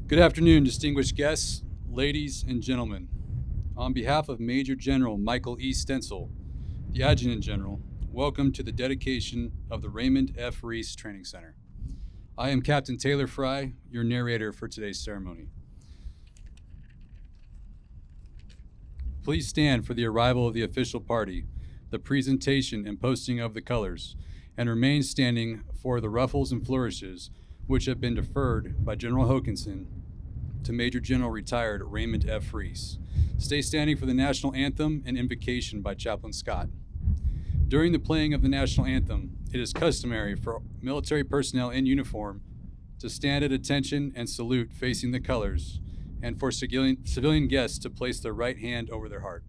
Good afternoon, distinguished guests, ladies and gentlemen. On behalf of Major General Michael E. Stencil, the Adjutant General, welcome to the dedication of the Raymond F. Rees Training Center. I am Captain Taylor Fry, your narrator for today's ceremony. Please stand for the arrival of the official party, the presentation and posting of the colors, and remain standing for the ruffles and flourishes which have been deferred by General Hokanson to Major General Retired Raymond F. Rees. Stay standing for the national anthem and invocation by Chaplain Scott. During the playing of the national anthem, it is customary for military personnel in uniform to stand at attention and salute facing the colors, and for civilian guests to place their right hand over their heart.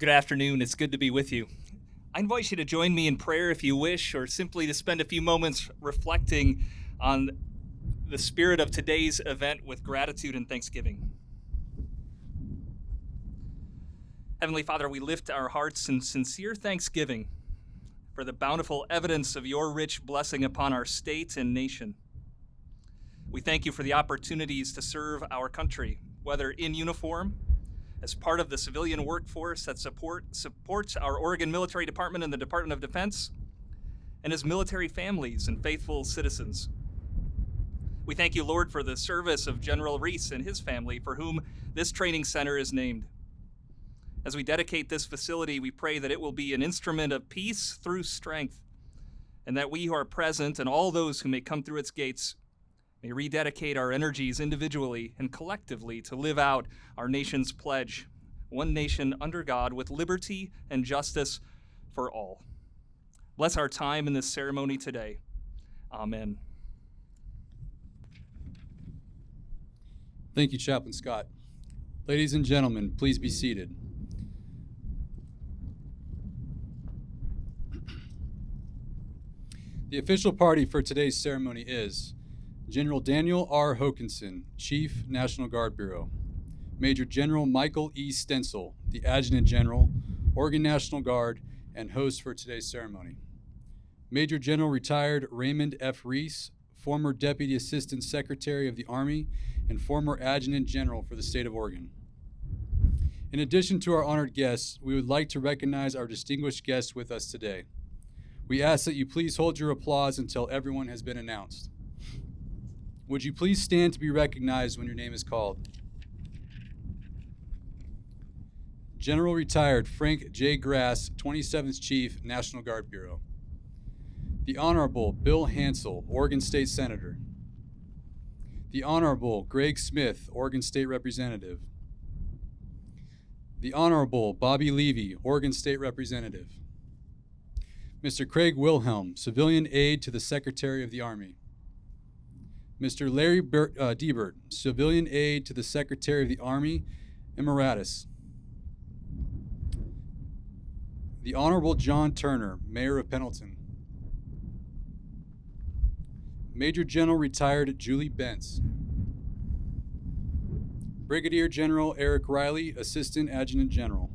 Good afternoon. It's good to be with you. I invite you to join me in prayer if you wish, or simply to spend a few moments reflecting on the spirit of today's event with gratitude and thanksgiving. Heavenly Father, we lift our hearts in sincere thanksgiving for the bountiful evidence of your rich blessing upon our state and nation. We thank you for the opportunities to serve our country, whether in uniform, as part of the civilian workforce that supports our Oregon Military Department and the Department of Defense, and as military families and faithful citizens. We thank you, Lord, for the service of General Rees and his family, for whom this training center is named. As we dedicate this facility, we pray that it will be an instrument of peace through strength, and that we who are present and all those who may come through its gates may rededicate our energies individually and collectively to live out our nation's pledge one nation under God, with liberty and justice for all. Bless our time in this ceremony today. Amen. Thank you, Chaplain Scott. Ladies and gentlemen, please be seated. The official party for today's ceremony is General Daniel R. Hokanson, Chief, National Guard Bureau. Major General Michael E. Stencil, the Adjutant General, Oregon National Guard, and host for today's ceremony. Major General Retired Raymond F. Rees, former Deputy Assistant Secretary of the Army and former Adjutant General for the state of Oregon. In addition to our honored guests, we would like to recognize our distinguished guests with us today. We ask that you please hold your applause until everyone has been announced. Would you please stand to be recognized when your name is called? General Retired Frank J. Grass, 27th Chief, National Guard Bureau. The Honorable Bill Hansel, Oregon State Senator. The Honorable Greg Smith, Oregon State Representative. The Honorable Bobby Levy, Oregon State Representative. Mr. Craig Wilhelm, Civilian Aide to the Secretary of the Army. Mr. Larry Diebert, Civilian Aide to the Secretary of the Army Emeritus. The Honorable John Turner, Mayor of Pendleton. Major General Retired Julie Bentz. Brigadier General Eric Riley, Assistant Adjutant General.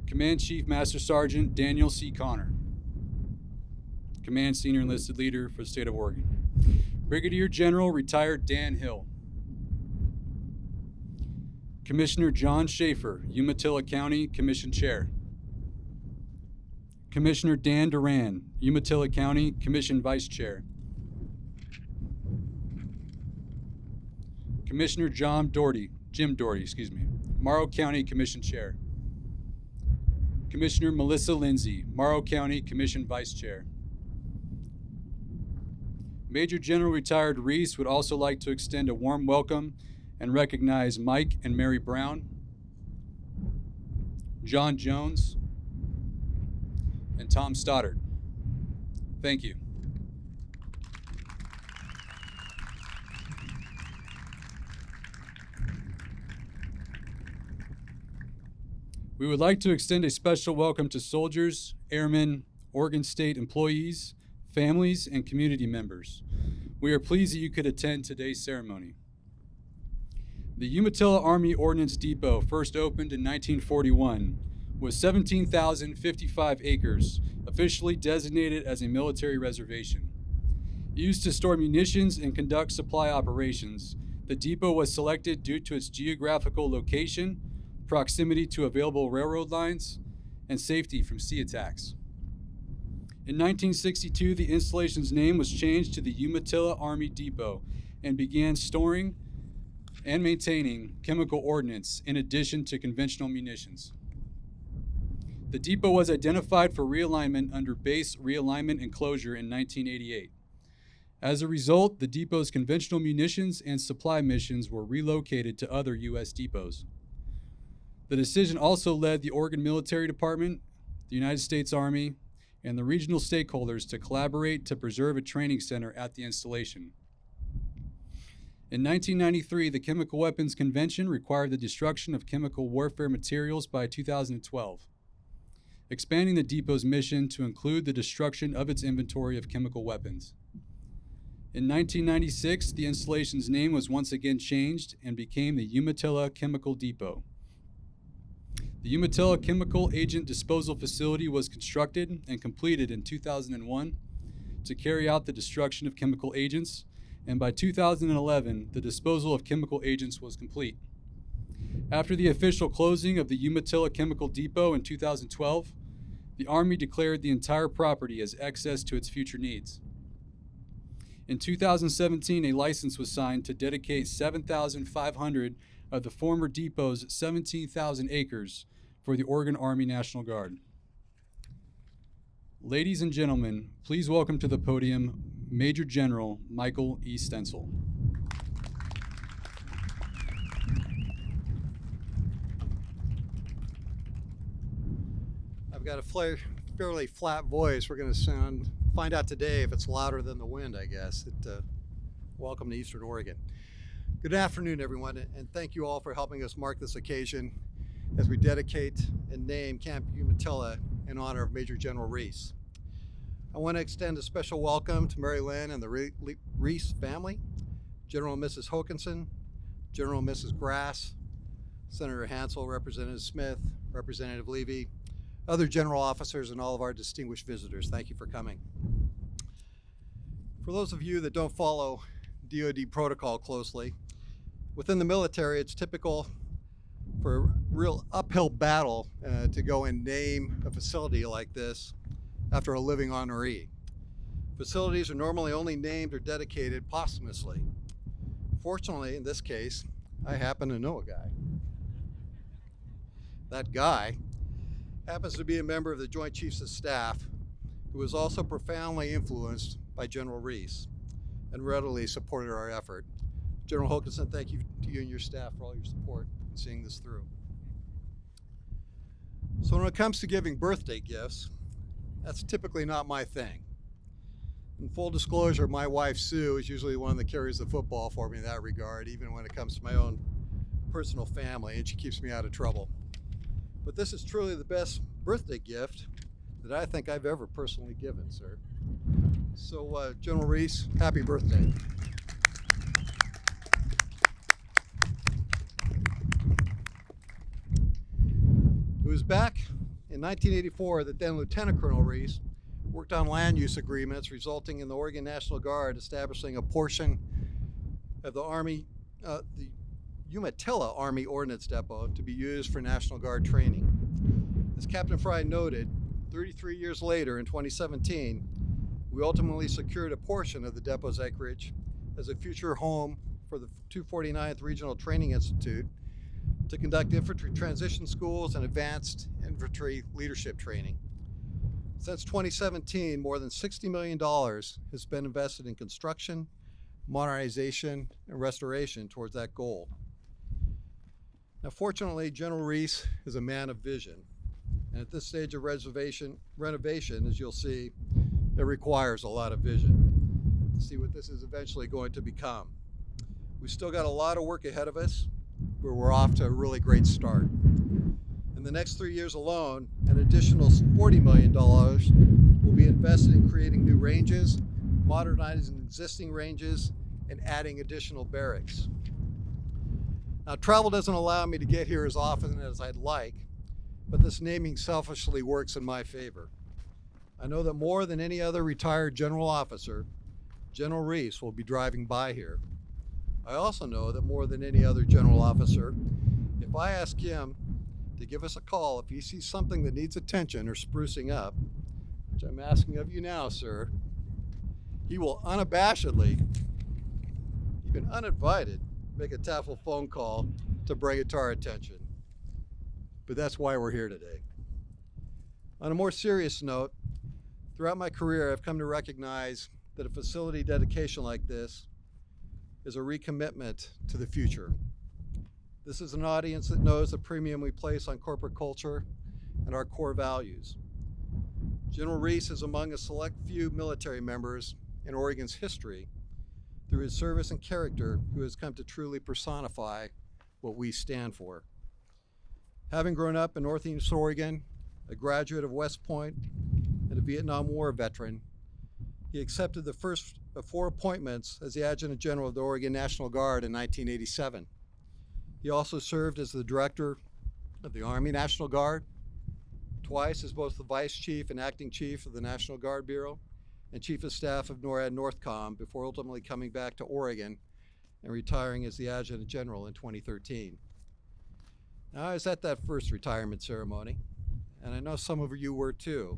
Command Chief Master Sergeant Daniel C. Connor. Command Senior Enlisted Leader for the state of Oregon. Brigadier General Retired Dan Hill. Commissioner John Schaefer, Umatilla County Commission Chair. Commissioner Dan Duran, Umatilla County Commission Vice Chair. Commissioner Jim Doherty, Morrow County Commission Chair. Commissioner Melissa Lindsay, Morrow County Commission Vice Chair. Major General Retired Rees would also like to extend a warm welcome and recognize Mike and Mary Brown, John Jones, and Tom Stoddard. Thank you. We would like to extend a special welcome to soldiers, airmen, Oregon State employees, families, and community members. We are pleased that you could attend today's ceremony. The Umatilla Army Ordnance Depot first opened in 1941 with 17,055 acres, officially designated as a military reservation. Used to store munitions and conduct supply operations, the depot was selected due to its geographical location, proximity to available railroad lines, and safety from sea attacks. In 1962, the installation's name was changed to the Umatilla Army Depot and began storing and maintaining chemical ordnance in addition to conventional munitions. The depot was identified for realignment under Base Realignment and Closure in 1988. As a result, the depot's conventional munitions and supply missions were relocated to other U.S. depots. The decision also led the Oregon Military Department, the United States Army, and the regional stakeholders to collaborate to preserve a training center at the installation. In 1993, the Chemical Weapons Convention required the destruction of chemical warfare materials by 2012, expanding the depot's mission to include the destruction of its inventory of chemical weapons. In 1996, the installation's name was once again changed and became the Umatilla Chemical Depot. The Umatilla Chemical Agent Disposal Facility was constructed and completed in 2001 to carry out the destruction of chemical agents, and by 2011, the disposal of chemical agents was complete. After the official closing of the Umatilla Chemical Depot in 2012, the Army declared the entire property as excess to its future needs. In 2017, a license was signed to dedicate 7,500 of the former depot's 17,000 acres for the Oregon Army National Guard. Ladies and gentlemen, please welcome to the podium Major General Michael E. Stencil. got a fairly flat voice. We're going to find out today if it's louder than the wind, I guess. Welcome to Eastern Oregon. Good afternoon, everyone, and thank you all for helping us mark this occasion as we dedicate and name Camp Umatilla in honor of Major General Rees. I want to extend a special welcome to Mary Lynn and the Rees family, General and Mrs. Hokanson, General and Mrs. Grass, Senator Hansel, Representative Smith, Representative Levy, other general officers, and all of our distinguished visitors. Thank you for coming. For those of you that don't follow DoD protocol closely, within the military, it's typical for a real uphill battle to go and name a facility like this after a living honoree. Facilities are normally only named or dedicated posthumously. Fortunately, in this case, I happen to know a guy. That guy happens to be a member of the Joint Chiefs of Staff who was also profoundly influenced by General Rees and readily supported our effort. General Hokanson, thank you to you and your staff for all your support in seeing this through. So when it comes to giving birthday gifts, that's typically not my thing. In full disclosure, my wife Sue is usually the one that carries the football for me in that regard, even when it comes to my own personal family, and she keeps me out of trouble. But this is truly the best birthday gift that I think I've ever personally given, sir. So, General Rees, happy birthday. It was back in 1984 that then Lieutenant Colonel Rees worked on land use agreements resulting in the Oregon National Guard establishing a portion of the Umatilla Army Ordnance Depot to be used for National Guard training. As Captain Fry noted, 33 years later in 2017, we ultimately secured a portion of the depot's acreage as a future home for the 249th Regional Training Institute to conduct infantry transition schools and advanced infantry leadership training. Since 2017, more than $60 million has been invested in construction, modernization, and restoration towards that goal. Now, fortunately, General Rees is a man of vision, and at this stage of renovation, as you'll see, it requires a lot of vision to see what this is eventually going to become. We still got a lot of work ahead of us, but we're off to a really great start. In the next 3 years alone, an additional $40 million will be invested in creating new ranges, modernizing existing ranges, and adding additional barracks. Now, travel doesn't allow me to get here as often as I'd like, but this naming selfishly works in my favor. I know that more than any other retired general officer, General Rees will be driving by here. I also know that more than any other general officer, if I ask him to give us a call if he sees something that needs attention or sprucing up, which I'm asking of you now, sir, he will unabashedly, even uninvited, make a taffel phone call to bring it to our attention. But that's why we're here today. On a more serious note, throughout my career, I've come to recognize that a facility dedication like this is a recommitment to the future. This is an audience that knows the premium we place on corporate culture and our core values. General Rees is among a select few military members in Oregon's history through his service and character who has come to truly personify what we stand for. Having grown up in Northeast Oregon, a graduate of West Point, and a Vietnam War veteran, he accepted the first of 4 appointments as the Adjutant General of the Oregon National Guard in 1987. He also served as the Director of the Army National Guard, twice as both the Vice Chief and Acting Chief of the National Guard Bureau, and Chief of Staff of NORAD Northcom before ultimately coming back to Oregon and retiring as the Adjutant General in 2013. Now, I was at that first retirement ceremony, and I know some of you were too,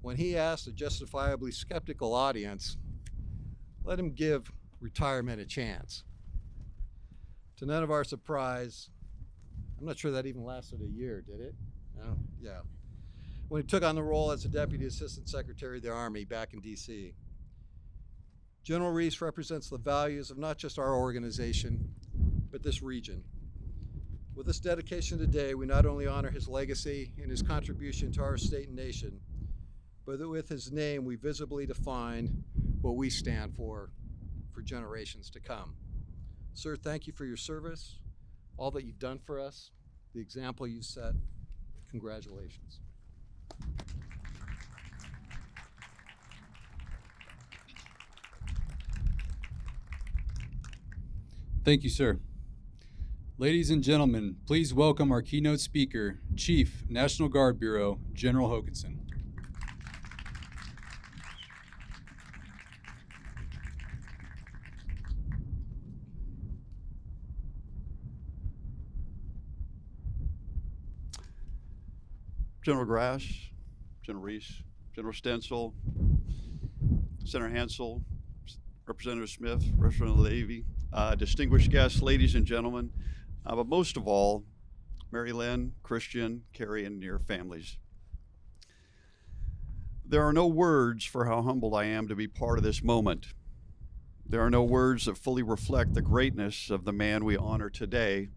when he asked a justifiably skeptical audience, let him give retirement a chance. To none of our surprise, I'm not sure that even lasted a year, did it? No? Yeah. When he took on the role as the Deputy Assistant Secretary of the Army back in DC. General Rees represents the values of not just our organization, but this region. With this dedication today, we not only honor his legacy and his contribution to our state and nation, but that with his name we visibly define what we stand for generations to come. Sir, thank you for your service, all that you've done for us, the example you set. Congratulations. Thank you, sir. Ladies and gentlemen, please welcome our keynote speaker, Chief, National Guard Bureau, General Hokanson. General Grass, General Rees, General Stencil, Senator Hansel, Representative Smith, Representative Levy, distinguished guests, ladies and gentlemen, but most of all, Mary Lynn, Christian, Carrie, and your families. There are no words for how humbled I am to be part of this moment. There are no words that fully reflect the greatness of the man we honor today,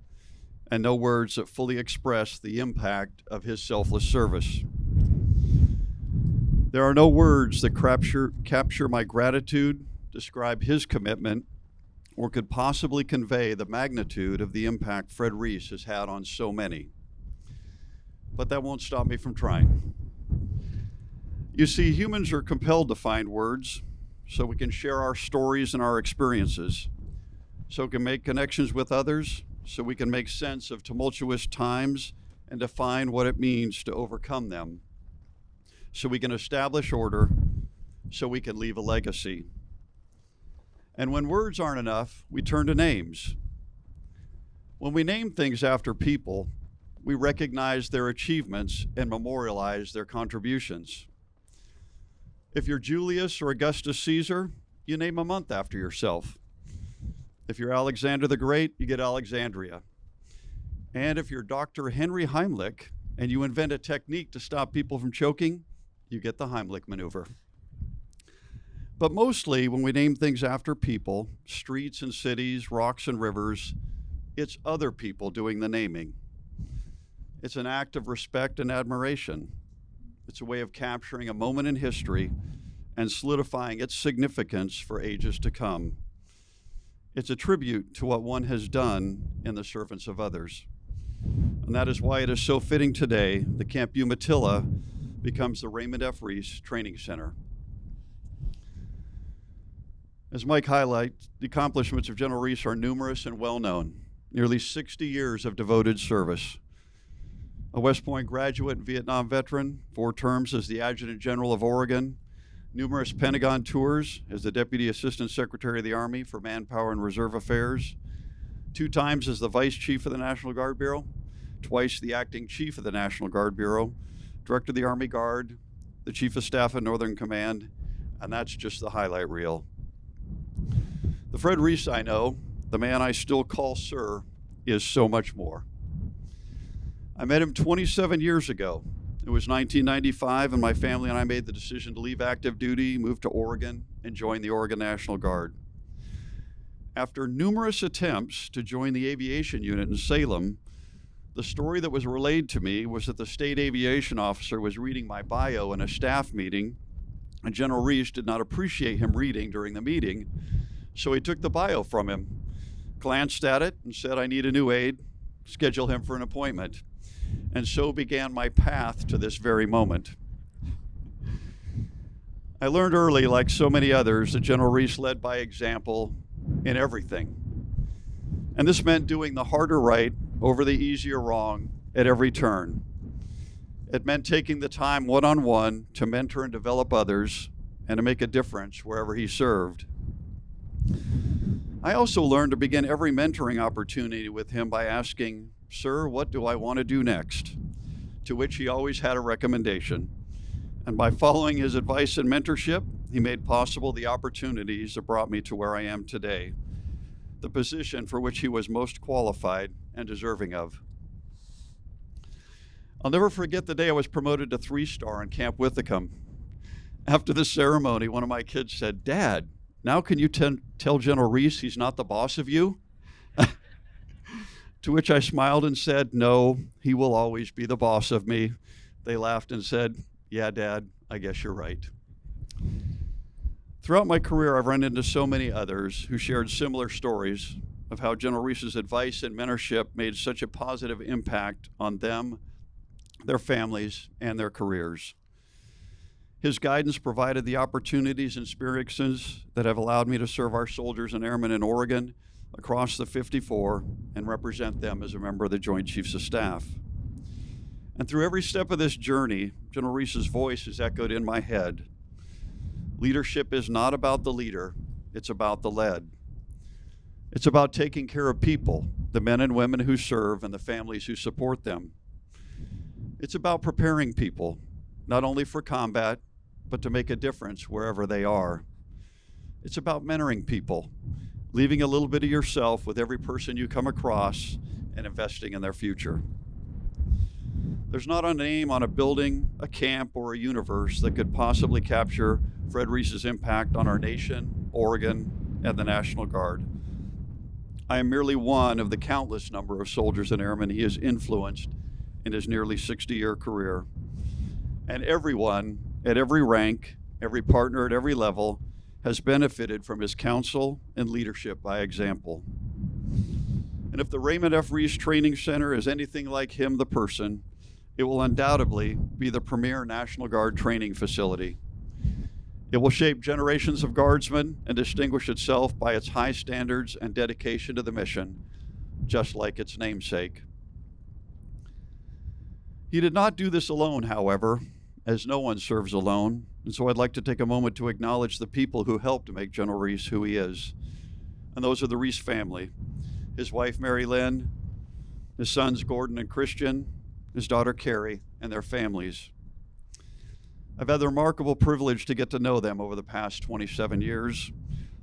and no words that fully express the impact of his selfless service. There are no words that capture my gratitude, describe his commitment, or could possibly convey the magnitude of the impact Fred Rees has had on so many. But that won't stop me from trying. You see, humans are compelled to find words so we can share our stories and our experiences, so we can make connections with others, so we can make sense of tumultuous times and define what it means to overcome them, so we can establish order, so we can leave a legacy. And when words aren't enough, we turn to names. When we name things after people, we recognize their achievements and memorialize their contributions. If you're Julius or Augustus Caesar, you name a month after yourself. If you're Alexander the Great, you get Alexandria. And if you're Dr. Henry Heimlich and you invent a technique to stop people from choking, you get the Heimlich maneuver. But mostly when we name things after people, streets and cities, rocks and rivers, it's other people doing the naming. It's an act of respect and admiration. It's a way of capturing a moment in history and solidifying its significance for ages to come. It's a tribute to what one has done in the servants of others. And that is why it is so fitting today that Camp Umatilla becomes the Raymond F. Rees Training Center. As Mike highlights, the accomplishments of General Rees are numerous and well-known. Nearly 60 years of devoted service. A West Point graduate and Vietnam veteran, 4 terms as the Adjutant General of Oregon, numerous Pentagon tours as the Deputy Assistant Secretary of the Army for Manpower and Reserve Affairs, 2 times as the Vice Chief of the National Guard Bureau, twice the Acting Chief of the National Guard Bureau, Director of the Army Guard, the Chief of Staff of Northern Command, and that's just the highlight reel. The Fred Rees I know, the man I still call Sir, is so much more. I met him 27 years ago. It was 1995, and my family and I made the decision to leave active duty, move to Oregon, and join the Oregon National Guard. After numerous attempts to join the aviation unit in Salem, the story that was relayed to me was that the state aviation officer was reading my bio in a staff meeting, and General Rees did not appreciate him reading during the meeting, so he took the bio from him, glanced at it, and said, "I need a new aide, schedule him for an appointment." And so began my path to this very moment. I learned early, like so many others, that General Rees led by example in everything. And this meant doing the harder right over the easier wrong at every turn. It meant taking the time one-on-one to mentor and develop others and to make a difference wherever he served. I also learned to begin every mentoring opportunity with him by asking, "Sir, what do I want to do next?" To which he always had a recommendation. And by following his advice and mentorship, he made possible the opportunities that brought me to where I am today, the position for which he was most qualified and deserving of. I'll never forget the day I was promoted to 3-star in Camp Withicum. After the ceremony, one of my kids said, "Dad, now can you tell General Rees he's not the boss of you?" To which I smiled and said, "No, he will always be the boss of me." They laughed and said, "Yeah, Dad, I guess you're right." Throughout my career, I've run into so many others who shared similar stories of how General Rees's advice and mentorship made such a positive impact on them, their families, and their careers. His guidance provided the opportunities and experiences that have allowed me to serve our soldiers and airmen in Oregon, across the 54, and represent them as a member of the Joint Chiefs of Staff. And through every step of this journey, General Rees's voice is echoed in my head. Leadership is not about the leader, it's about the led. It's about taking care of people, the men and women who serve and the families who support them. It's about preparing people, not only for combat, but to make a difference wherever they are. It's about mentoring people, leaving a little bit of yourself with every person you come across and investing in their future. There's not a name on a building, a camp, or a universe that could possibly capture Fred Rees's impact on our nation, Oregon, and the National Guard. I am merely one of the countless number of soldiers and airmen he has influenced in his nearly 60-year career. And everyone at every rank, every partner at every level, has benefited from his counsel and leadership by example. And if the Raymond F. Rees Training Center is anything like him, the person, it will undoubtedly be the premier National Guard training facility. It will shape generations of guardsmen and distinguish itself by its high standards and dedication to the mission, just like its namesake. He did not do this alone, however, as no one serves alone, and so I'd like to take a moment to acknowledge the people who helped to make General Rees who he is. And those are the Rees family: his wife, Mary Lynn, his sons, Gordon and Christian, his daughter, Carrie, and their families. I've had the remarkable privilege to get to know them over the past 27 years.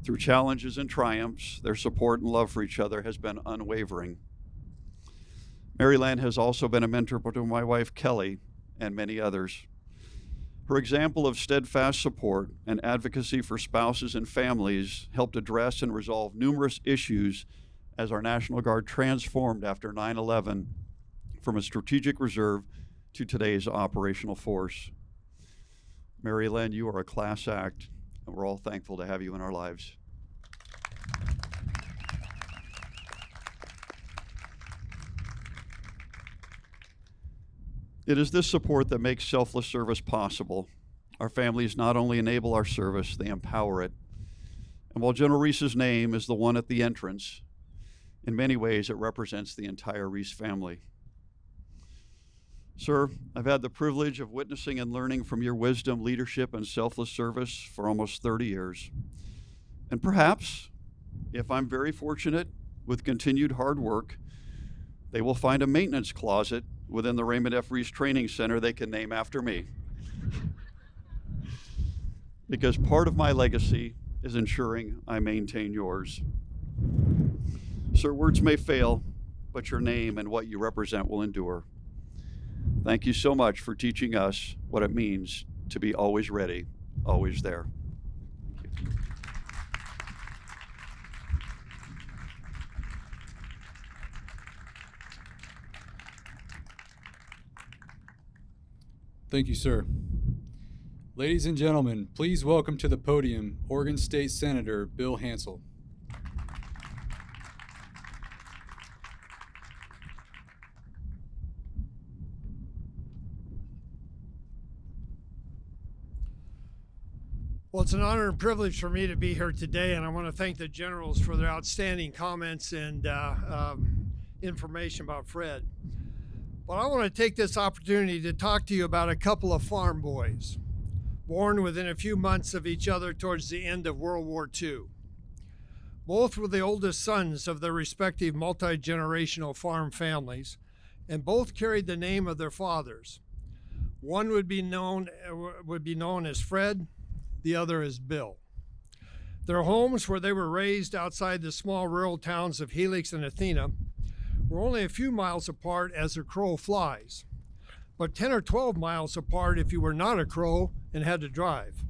Through challenges and triumphs, their support and love for each other has been unwavering. Mary Lynn has also been a mentor to my wife, Kelly, and many others. Her example of steadfast support and advocacy for spouses and families helped address and resolve numerous issues as our National Guard transformed after 9/11 from a strategic reserve to today's operational force. Mary Lynn, you are a class act, and we're all thankful to have you in our lives. It is this support that makes selfless service possible. Our families not only enable our service, they empower it. And while General Rees's name is the one at the entrance, in many ways it represents the entire Rees family. Sir, I've had the privilege of witnessing and learning from your wisdom, leadership, and selfless service for almost 30 years. And perhaps, if I'm very fortunate, with continued hard work, they will find a maintenance closet within the Raymond F. Rees Training Center they can name after me. Because part of my legacy is ensuring I maintain yours. Sir, words may fail, but your name and what you represent will endure. Thank you so much for teaching us what it means to be always ready, always there. Thank you, sir. Ladies and gentlemen, please welcome to the podium Oregon State Senator Bill Hansel. Well, it's an honor and privilege for me to be here today, and I want to thank the generals for their outstanding comments and information about Fred. But I want to take this opportunity to talk to you about a couple of farm boys, born within a few months of each other towards the end of World War II. Both were the oldest sons of their respective multi-generational farm families, and both carried the name of their fathers. One would be known as Fred, the other as Bill. Their homes, where they were raised outside the small rural towns of Helix and Athena, were only a few miles apart as a crow flies, but 10 or 12 miles apart if you were not a crow and had to drive.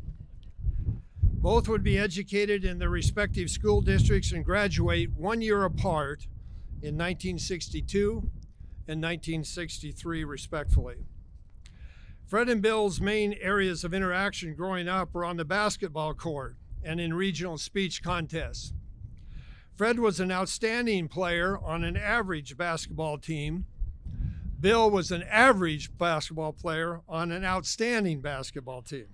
Both would be educated in their respective school districts and graduate 1 year apart in 1962 and 1963, respectively. Fred and Bill's main areas of interaction growing up were on the basketball court and in regional speech contests. Fred was an outstanding player on an average basketball team. Bill was an average basketball player on an outstanding basketball team.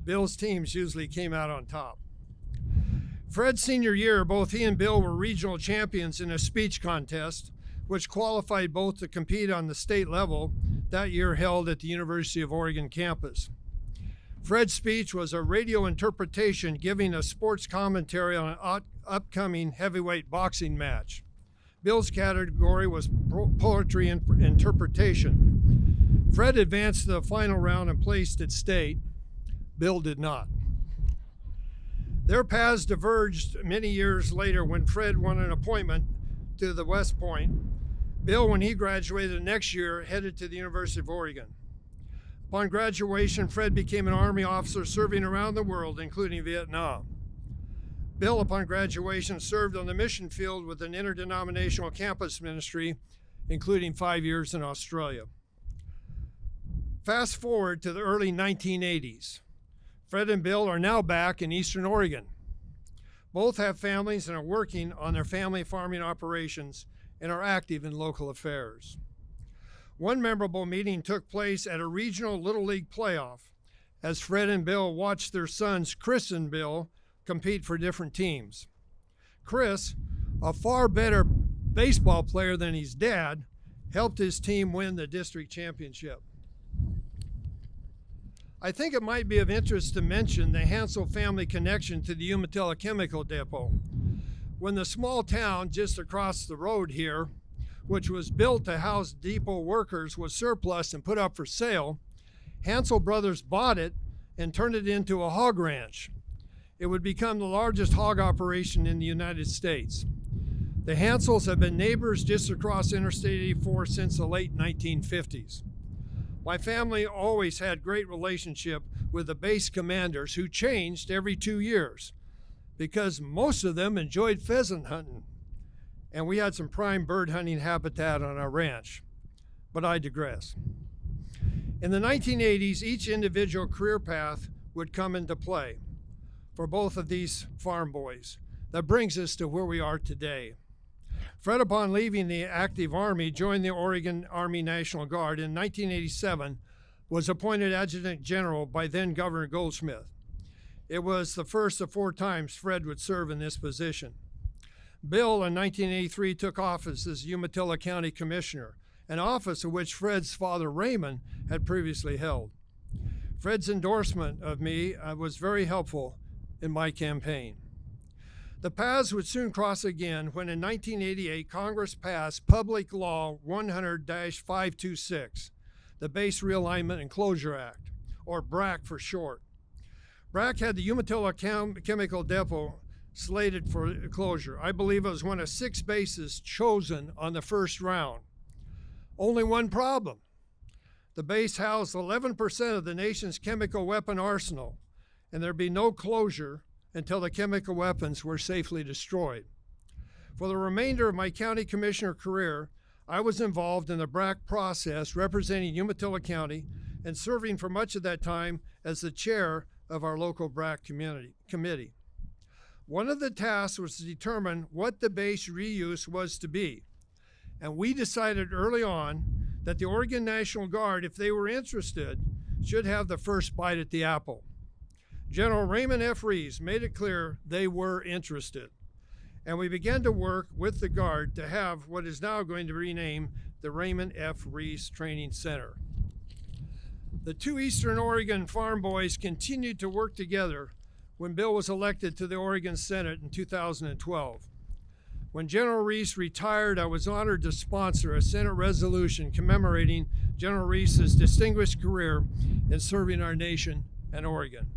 Bill's teams usually came out on top. Fred's senior year, both he and Bill were regional champions in a speech contest, which qualified both to compete on the state level that year held at the University of Oregon campus. Fred's speech was a radio interpretation giving a sports commentary on an upcoming heavyweight boxing match. Bill's category was poetry interpretation. Fred advanced to the final round and placed at state. Bill did not. Their paths diverged many years later when Fred won an appointment to the West Point. Bill, when he graduated the next year, headed to the University of Oregon. Upon graduation, Fred became an Army officer serving around the world, including Vietnam. Bill, upon graduation, served on the mission field with an interdenominational campus ministry, including 5 years in Australia. Fast forward to the early 1980s. Fred and Bill are now back in Eastern Oregon. Both have families and are working on their family farming operations and are active in local affairs. One memorable meeting took place at a regional Little League playoff as Fred and Bill watched their sons, Chris and Bill, compete for different teams. Chris, a far better baseball player than his dad, helped his team win the district championship. I think it might be of interest to mention the Hansel family connection to the Umatilla Chemical Depot. When the small town just across the road here, which was built to house depot workers, was surplus and put up for sale, Hansel brothers bought it and turned it into a hog ranch. It would become the largest hog operation in the United States. The Hansels have been neighbors just across Interstate 84 since the late 1950s. My family always had great relationship with the base commanders, who changed every 2 years because most of them enjoyed pheasant hunting, and we had some prime bird hunting habitat on our ranch. But I digress. In the 1980s, each individual career path would come into play for both of these farm boys. That brings us to where we are today. Fred, upon leaving the active Army, joined the Oregon Army National Guard. In 1987, was appointed Adjutant General by then Governor Goldsmith. It was the first of 4 times Fred would serve in this position. Bill, in 1983, took office as Umatilla County Commissioner, an office of which Fred's father, Raymond, had previously held. Fred's endorsement of me was very helpful in my campaign. The paths would soon cross again when in 1988 Congress passed Public Law 100-526, the Base Realignment and Closure Act, or BRAC for short. BRAC had the Umatilla Chemical Depot slated for closure. I believe it was one of 6 bases chosen on the first round. Only one problem. The base housed 11% of the nation's chemical weapon arsenal, and there'd be no closure until the chemical weapons were safely destroyed. For the remainder of my county commissioner career, I was involved in the BRAC process representing Umatilla County and serving for much of that time as the chair of our local BRAC committee. One of the tasks was to determine what the base reuse was to be. And we decided early on that the Oregon National Guard, if they were interested, should have the first bite at the apple. General Raymond F. Rees made it clear they were interested, and we began to work with the Guard to have what is now going to be renamed the Raymond F. Rees Training Center. The 2 Eastern Oregon farm boys continued to work together when Bill was elected to the Oregon Senate in 2012. When General Rees retired, I was honored to sponsor a Senate resolution commemorating General Rees's distinguished career in serving our nation and Oregon.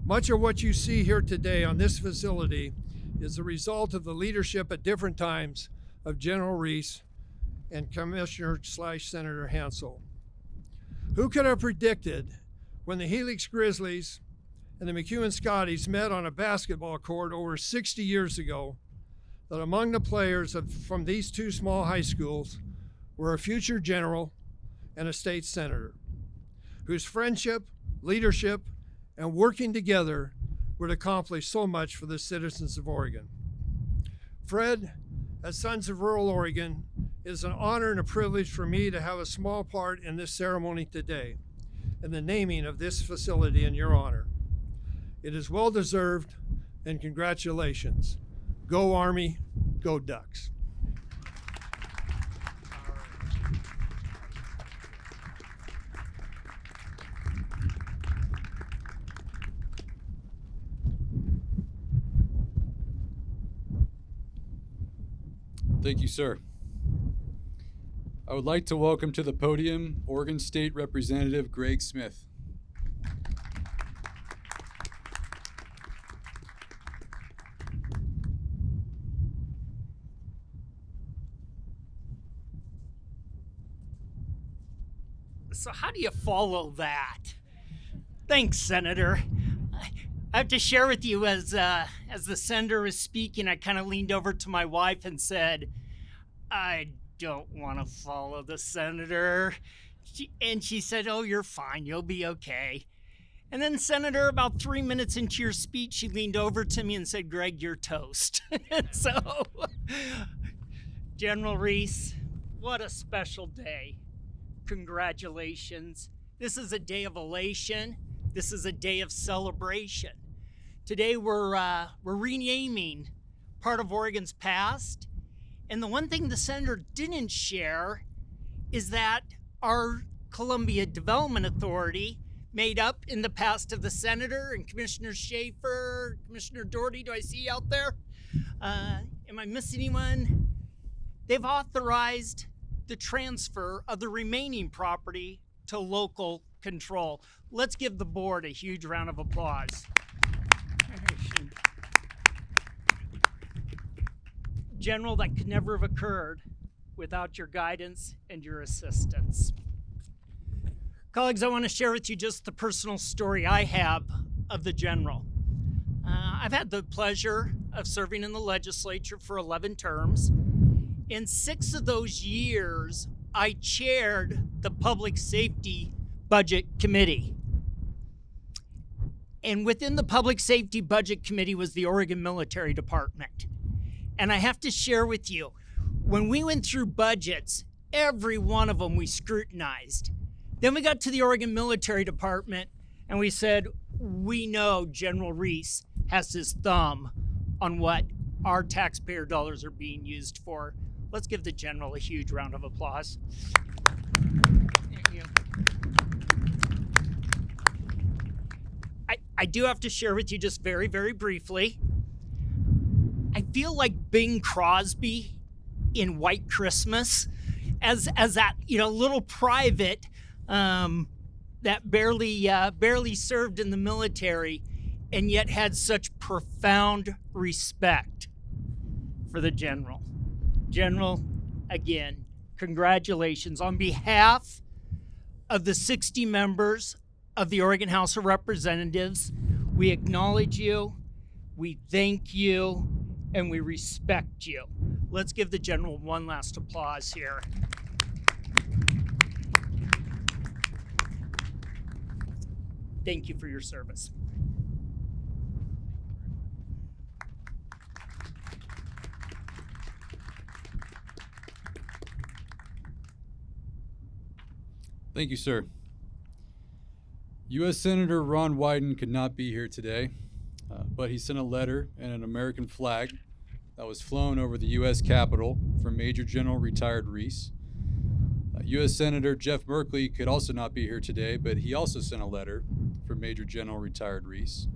Much of what you see here today on this facility is the result of the leadership at different times of General Rees and Commissioner/Senator Hansel. Who could have predicted when the Helix Grizzlies and the McEwen Scotties met on a basketball court over 60 years ago that among the players from these two small high schools were a future general and a state senator, whose friendship, leadership, and working together would accomplish so much for the citizens of Oregon. Fred, as Sons of Rural Oregon, it is an honor and a privilege for me to have a small part in this ceremony today, in the naming of this facility in your honor. It is well deserved, and congratulations. Go Army, go Ducks. Thank you, sir. I would like to welcome to the podium Oregon State Representative Greg Smith. So how do you follow that? Thanks, Senator. I have to share with you, as the senator was speaking, I kind of leaned over to my wife and said, I don't want to follow the senator. She said, oh, you're fine. You'll be okay. And then, Senator, about 3 minutes into your speech, she leaned over to me and said, Greg, you're toast. So, General Rees, what a special day. Congratulations. This is a day of elation. This is a day of celebration. Today we're renaming part of Oregon's past. And the one thing the senator didn't share is that our Columbia Development Authority, made up in the past of the senator and Commissioner Schaefer, Commissioner Doherty, do I see you out there? Am I missing anyone? They've authorized the transfer of the remaining property to local control. Let's give the board a huge round of applause. General, that could never have occurred without your guidance and your assistance. Colleagues, I want to share with you just the personal story I have of the General. I've had the pleasure of serving in the legislature for 11 terms. In 6 of those years, I chaired the Public Safety Budget Committee. And within the Public Safety Budget Committee was the Oregon Military Department. And I have to share with you, when we went through budgets, every one of them we scrutinized. Then we got to the Oregon Military Department and we said, we know General Rees has his thumb on what our taxpayer dollars are being used for. Let's give the General a huge round of applause. Thank you. I do have to share with you just very, very briefly. I feel like Bing Crosby in White Christmas as that little private that barely served in the military and yet had such profound respect for the General. General, again, congratulations. On behalf of the 60 members of the Oregon House of Representatives, we acknowledge you, we thank you, and we respect you. Let's give the General one last applause here. Thank you for your service. Thank you, sir. U.S. Senator Ron Wyden could not be here today, but he sent a letter and an American flag that was flown over the U.S. Capitol from Major General retired Rees. U.S. Senator Jeff Merkley could also not be here today, but he also sent a letter from Major General retired Rees.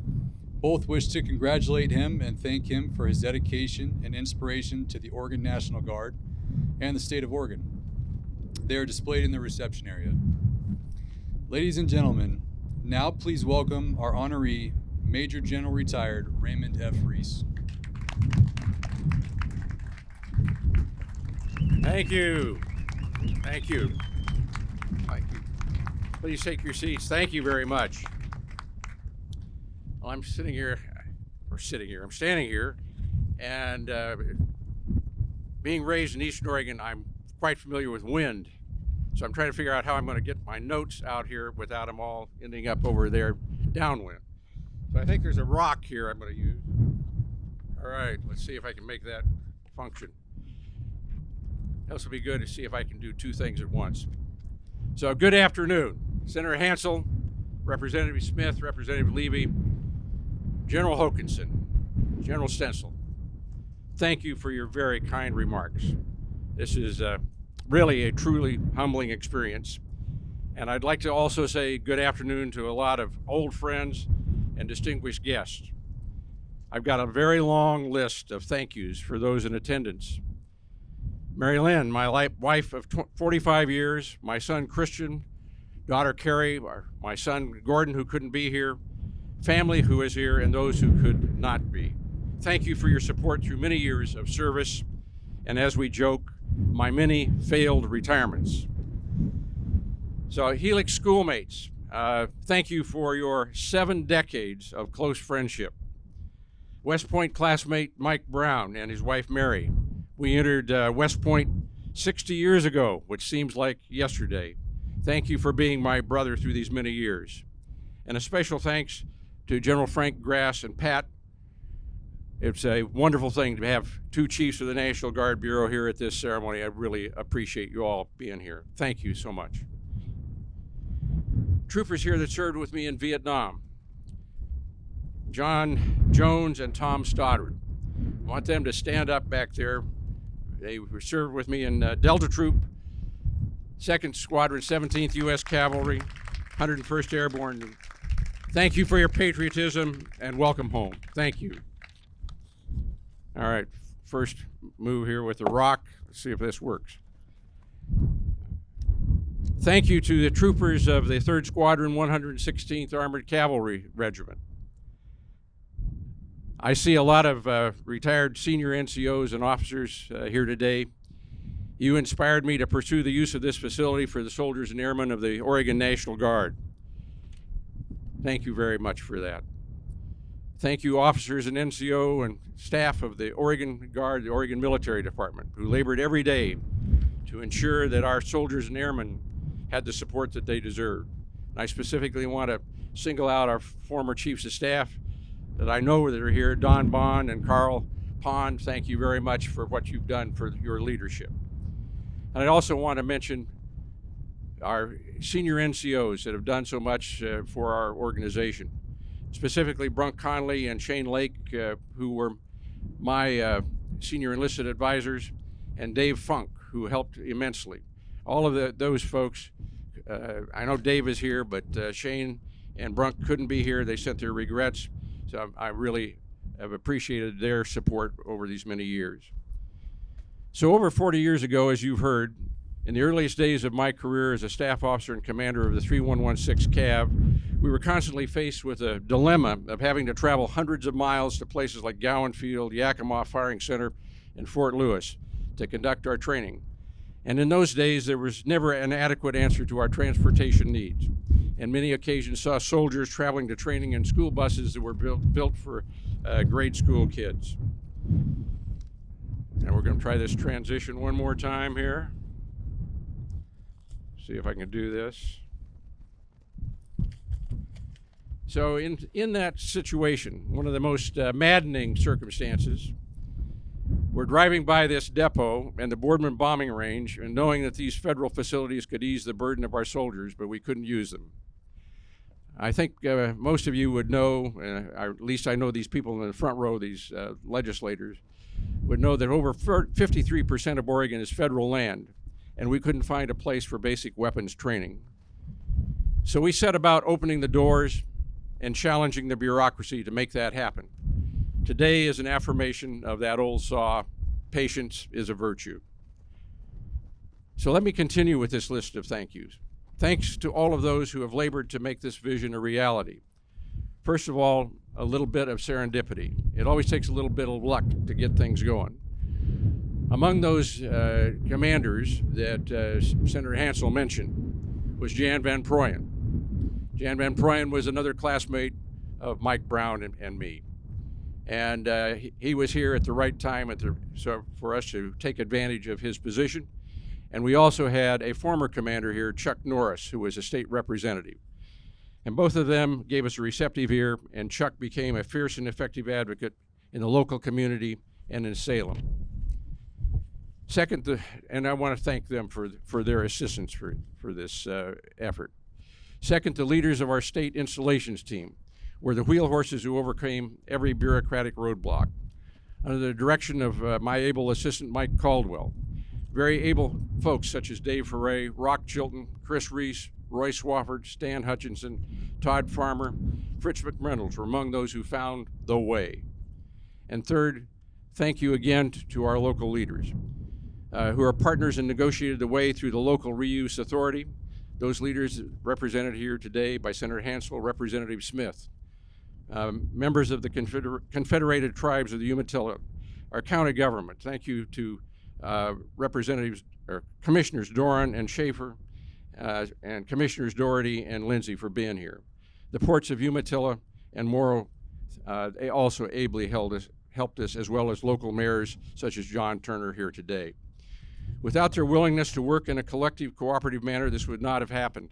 Both wish to congratulate him and thank him for his dedication and inspiration to the Oregon National Guard and the state of Oregon. They are displayed in the reception area. Ladies and gentlemen, now please welcome our honoree, Major General retired Raymond F. Rees. Thank you. Thank you. Thank you. Please take your seats. Thank you very much. Well, I'm standing here, and being raised in Eastern Oregon, I'm quite familiar with wind. So I'm trying to figure out how I'm going to get my notes out here without them all ending up over there downwind. So I think there's a rock here I'm going to use. All right, let's see if I can make that function. This will be good to see if I can do two things at once. So good afternoon. Senator Hansel, Representative Smith, Representative Levy, General Hokanson, General Stencil. Thank you for your very kind remarks. This is really a truly humbling experience. And I'd like to also say good afternoon to a lot of old friends and distinguished guests. I've got a very long list of thank yous for those in attendance. Mary Lynn, my wife of 45 years, my son Christian, daughter Carrie, my son Gordon, who couldn't be here, family who is here, and those who could not be. Thank you for your support through many years of service, and as we joke, my many failed retirements. So Helix schoolmates, thank you for your 7 decades of close friendship. West Point classmate Mike Brown and his wife Mary. We entered West Point 60 years ago, which seems like yesterday. Thank you for being my brother through these many years. And a special thanks to General Frank Grass and Pat. It's a wonderful thing to have 2 chiefs of the National Guard Bureau here at this ceremony. I really appreciate you all being here. Thank you so much. Troopers here that served with me in Vietnam. John Jones and Tom Stoddard. I want them to stand up back there. They were served with me in Delta Troop, 2nd Squadron, 17th U.S. Cavalry, 101st Airborne. Thank you for your patriotism and welcome home. Thank you. All right, first move here with the rock. Let's see if this works. Thank you to the troopers of the 3rd Squadron, 116th Armored Cavalry Regiment. I see a lot of retired senior NCOs and officers here today. You inspired me to pursue the use of this facility for the soldiers and airmen of the Oregon National Guard. Thank you very much for that. Thank you, officers and NCO and staff of the Oregon Guard, the Oregon Military Department, who labored every day to ensure that our soldiers and airmen had the support that they deserved. And I specifically want to single out our former chiefs of staff that I know that are here, Don Bond and Carl Pond. Thank you very much for what you've done for your leadership. And I also want to mention our senior NCOs that have done so much for our organization, specifically Brunk Conley and Shane Lake, who were my senior enlisted advisors, and Dave Funk, who helped immensely. All of those folks, I know Dave is here, but Shane and Brunk couldn't be here. They sent their regrets. So I really have appreciated their support over these many years. So over 40 years ago, as you've heard, in the earliest days of my career as a staff officer and commander of the 3116 Cav, we were constantly faced with a dilemma of having to travel hundreds of miles to places like Gowan Field, Yakima Firing Center, and Fort Lewis to conduct our training. And in those days, there was never an adequate answer to our transportation needs. And many occasions saw soldiers traveling to training in school buses that were built for grade school kids. And we're going to try this transition one more time here. See if I can do this. So in that situation, one of the most maddening circumstances, we're driving by this depot and the Boardman bombing range and knowing that these federal facilities could ease the burden of our soldiers, but we couldn't use them. I think most of you would know, or at least I know these people in the front row, these legislators, would know that over 53% of Oregon is federal land, and we couldn't find a place for basic weapons training. So we set about opening the doors and challenging the bureaucracy to make that happen. Today is an affirmation of that old saw, patience is a virtue. So let me continue with this list of thank yous. Thanks to all of those who have labored to make this vision a reality. First of all, a little bit of serendipity. It always takes a little bit of luck to get things going. Among those commanders that Senator Hansel mentioned was Jan Van Proyen. Jan Van Proyen was another classmate of Mike Brown and me. And he was here at the right time so for us to take advantage of his position. And we also had a former commander here, Chuck Norris, who was a state representative. And both of them gave us a receptive ear, and Chuck became a fierce and effective advocate in the local community and in Salem. Second, and I want to thank them for their assistance for this effort. Second, the leaders of our state installations team were the wheel horses who overcame every bureaucratic roadblock. Under the direction of my able assistant, Mike Caldwell, very able folks such as Dave Foray, Rock Chilton, Chris Rees, Roy Swafford, Stan Hutchinson, Todd Farmer, Fritz McReynolds were among those who found the way. And third, thank you again to our local leaders who are partners and negotiated the way through the local reuse authority. Those leaders represented here today by Senator Hansel, Representative Smith, members of the Confederated Tribes of the Umatilla, our county government. Thank you to Commissioners Doran and Schaefer, and Commissioners Doherty and Lindsay for being here. The ports of Umatilla and Morrow, they also ably helped us, as well as local mayors such as John Turner here today. Without their willingness to work in a collective, cooperative manner, this would not have happened.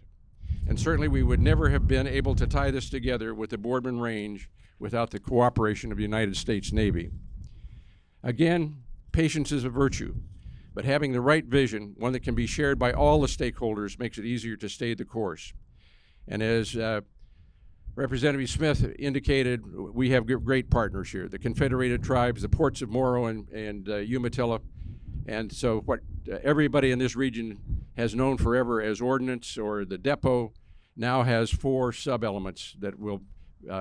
And certainly we would never have been able to tie this together with the Boardman Range without the cooperation of the United States Navy. Again, patience is a virtue, but having the right vision, one that can be shared by all the stakeholders, makes it easier to stay the course. And as Representative Smith indicated, we have great partners here, the Confederated Tribes, the ports of Morrow and Umatilla. And so what everybody in this region has known forever as ordnance or the depot now has 4 sub-elements that will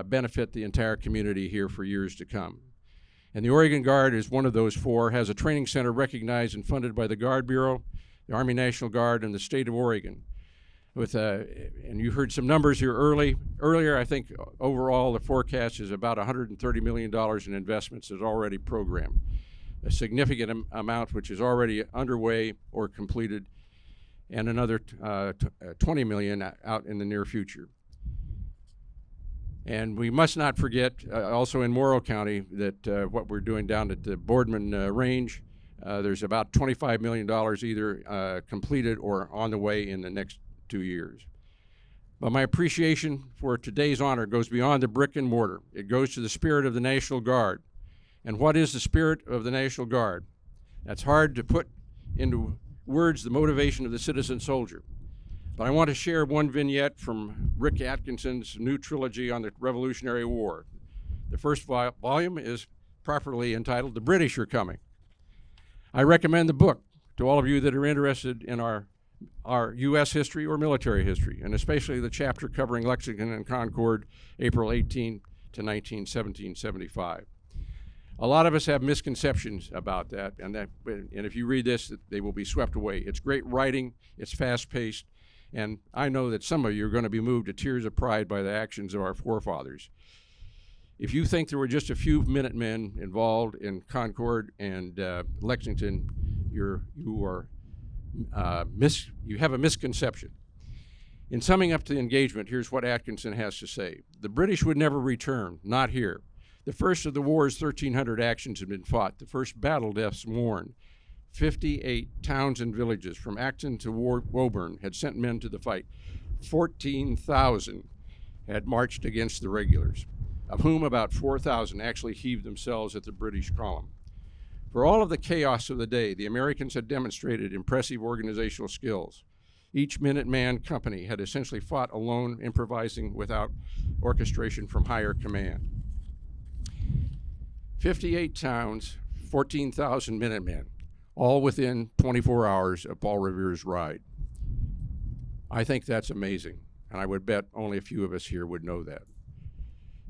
benefit the entire community here for years to come. And the Oregon Guard is one of those 4, has a training center recognized and funded by the Guard Bureau, the Army National Guard, and the state of Oregon. And you heard some numbers here earlier. I think overall the forecast is about $130 million in investments is already programmed. A significant amount which is already underway or completed, and another 20 million out in the near future. And we must not forget, also in Morrow County, that what we're doing down at the Boardman Range, there's about $25 million either completed or on the way in the next 2 years. But my appreciation for today's honor goes beyond the brick and mortar. It goes to the spirit of the National Guard. And what is the spirit of the National Guard? That's hard to put into words, the motivation of the citizen soldier. But I want to share one vignette from Rick Atkinson's new trilogy on the Revolutionary War. The first volume is properly entitled The British Are Coming. I recommend the book to all of you that are interested in our U.S. history or military history, and especially the chapter covering Lexington and Concord, April 18 to 1775. A lot of us have misconceptions about that, and if you read this, they will be swept away. It's great writing, it's fast-paced, and I know that some of you are going to be moved to tears of pride by the actions of our forefathers. If you think there were just a few Minutemen involved in Concord and Lexington, you have a misconception. In summing up the engagement, here's what Atkinson has to say. The British would never return, not here. The first of the war's 1,300 actions had been fought, the first battle deaths mourned. 58 towns and villages, from Acton to Woburn, had sent men to the fight. 14,000 had marched against the regulars, of whom about 4,000 actually heaved themselves at the British column. For all of the chaos of the day, the Americans had demonstrated impressive organizational skills. Each Minuteman company had essentially fought alone, improvising without orchestration from higher command. 58 towns, 14,000 Minutemen, all within 24 hours of Paul Revere's ride. I think that's amazing, and I would bet only a few of us here would know that.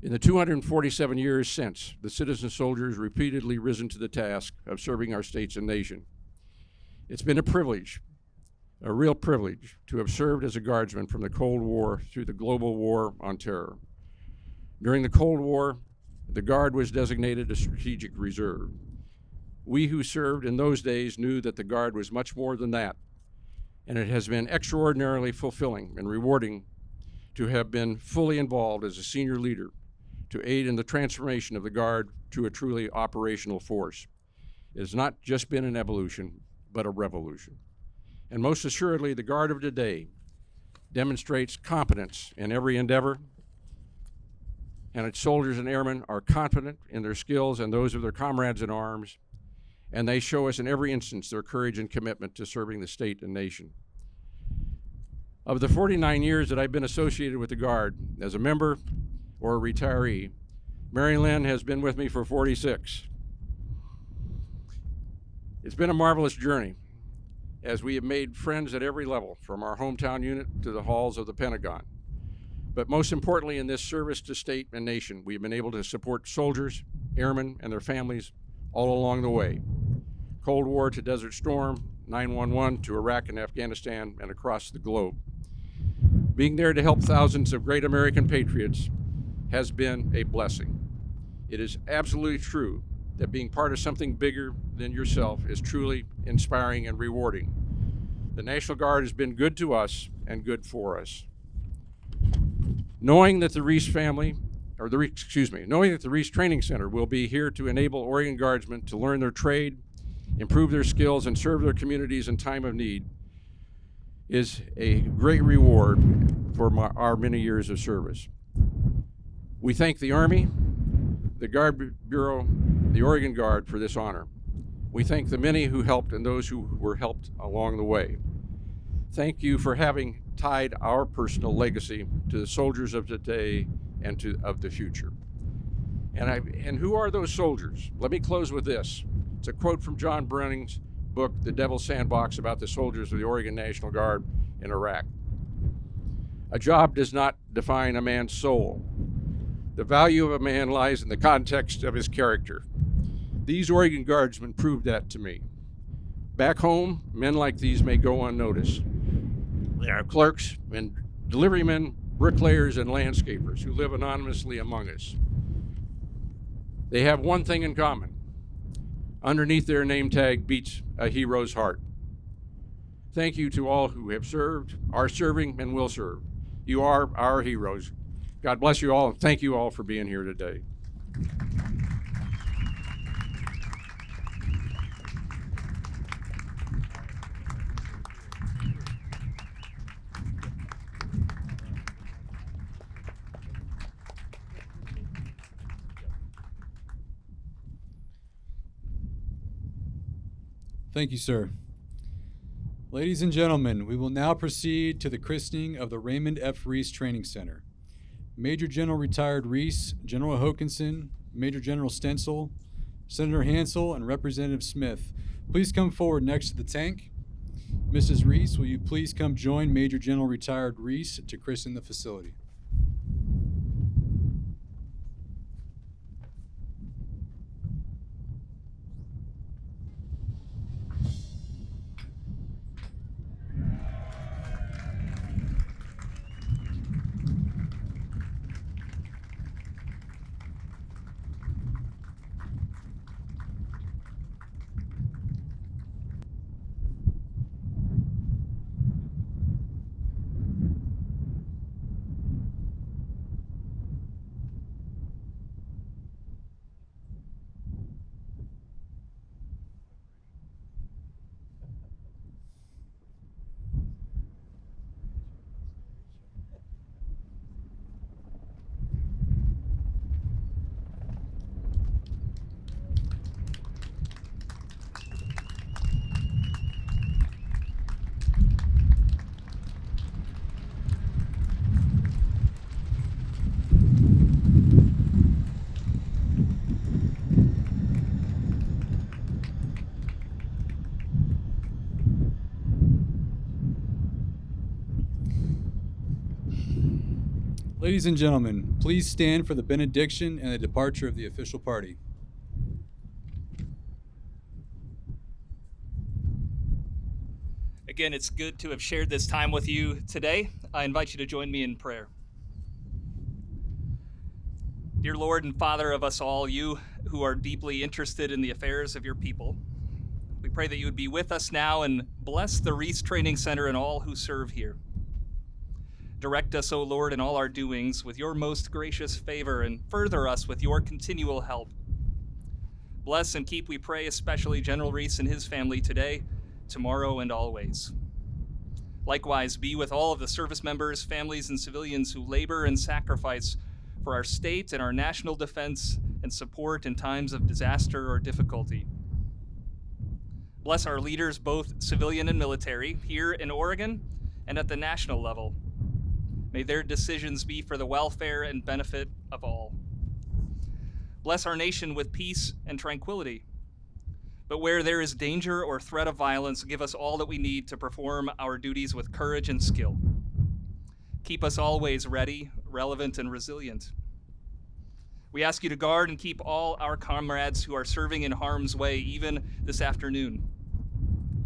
In the 247 years since, the citizen soldiers repeatedly risen to the task of serving our states and nation. It's been a privilege, a real privilege, to have served as a guardsman from the Cold War through the global war on terror. During the Cold War, the Guard was designated a strategic reserve. We who served in those days knew that the Guard was much more than that, and it has been extraordinarily fulfilling and rewarding to have been fully involved as a senior leader to aid in the transformation of the Guard to a truly operational force. It has not just been an evolution, but a revolution. And most assuredly, the Guard of today demonstrates competence in every endeavor, and its soldiers and airmen are confident in their skills and those of their comrades in arms, and they show us in every instance their courage and commitment to serving the state and nation. Of the 49 years that I've been associated with the Guard as a member or a retiree, Mary Lynn has been with me for 46. It's been a marvelous journey, as we have made friends at every level, from our hometown unit to the halls of the Pentagon. But most importantly, in this service to state and nation, we have been able to support soldiers, airmen, and their families all along the way. Cold War to Desert Storm, 9/11 to Iraq and Afghanistan, and across the globe. Being there to help thousands of great American patriots has been a blessing. It is absolutely true that being part of something bigger than yourself is truly inspiring and rewarding. The National Guard has been good to us and good for us. Knowing that the Rees Training Center will be here to enable Oregon Guardsmen to learn their trade, improve their skills, and serve their communities in time of need is a great reward for our many years of service. We thank the Army, the Guard Bureau, the Oregon Guard for this honor. We thank the many who helped and those who were helped along the way. Thank you for having tied our personal legacy to the soldiers of today and of the future. And who are those soldiers? Let me close with this. It's a quote from John Brenning's book, The Devil's Sandbox, about the soldiers of the Oregon National Guard in Iraq. A job does not define a man's soul. The value of a man lies in the context of his character. These Oregon Guardsmen proved that to me. Back home, men like these may go unnoticed. They are clerks and deliverymen, bricklayers, and landscapers who live anonymously among us. They have one thing in common. Underneath their name tag beats a hero's heart. Thank you to all who have served, are serving, and will serve. You are our heroes. God bless you all, and thank you all for being here today. Thank you, sir. Ladies and gentlemen, we will now proceed to the christening of the Raymond F. Rees Training Center. Major General Retired Rees, General Hokanson, Major General Stencil, Senator Hansel, and Representative Smith, please come forward next to the tank. Mrs. Rees, will you please come join Major General Retired Rees to christen the facility? Ladies and gentlemen, please stand for the benediction and the departure of the official party. Again, it's good to have shared this time with you today. I invite you to join me in prayer. Dear Lord and Father of us all, you who are deeply interested in the affairs of your people, we pray that you would be with us now and bless the Rees Training Center and all who serve here. Direct us, O Lord, in all our doings with your most gracious favor, and further us with your continual help. Bless and keep, we pray, especially General Rees and his family today, tomorrow, and always. Likewise, be with all of the service members, families, and civilians who labor and sacrifice for our state and our national defense and support in times of disaster or difficulty. Bless our leaders, both civilian and military, here in Oregon and at the national level. May their decisions be for the welfare and benefit of all. Bless our nation with peace and tranquility. But where there is danger or threat of violence, give us all that we need to perform our duties with courage and skill. Keep us always ready, relevant, and resilient. We ask you to guard and keep all our comrades who are serving in harm's way, even this afternoon.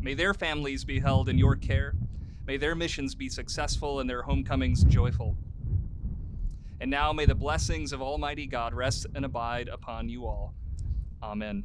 May their families be held in your care. May their missions be successful and their homecomings joyful. And now may the blessings of Almighty God rest and abide upon you all. Amen.